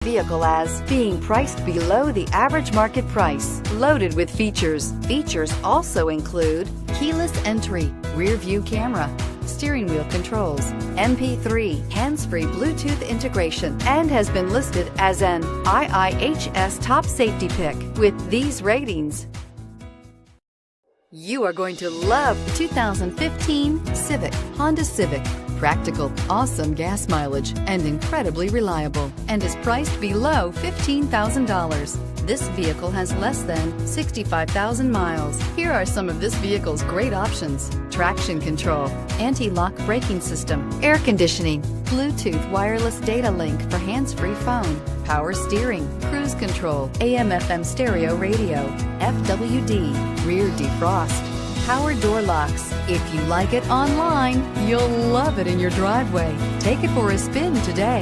Vehicle as being priced below the average market price, loaded with features. Features also include keyless entry, rear view camera, steering wheel controls, MP3, hands-free Bluetooth integration, and has been listed as an IIHS top safety pick with these ratings. You are going to love the 2015 Honda Civic. Practical, awesome gas mileage, and incredibly reliable, and is priced below $15,000. This vehicle has less than 65,000 miles. Here are some of this vehicle's great options: traction control, anti-lock braking system, air conditioning, Bluetooth wireless data link for hands-free phone, power steering, cruise control, AM/FM stereo radio, FWD, rear defrost, power door locks. If you like it online, you'll love it in your driveway. Take it for a spin today.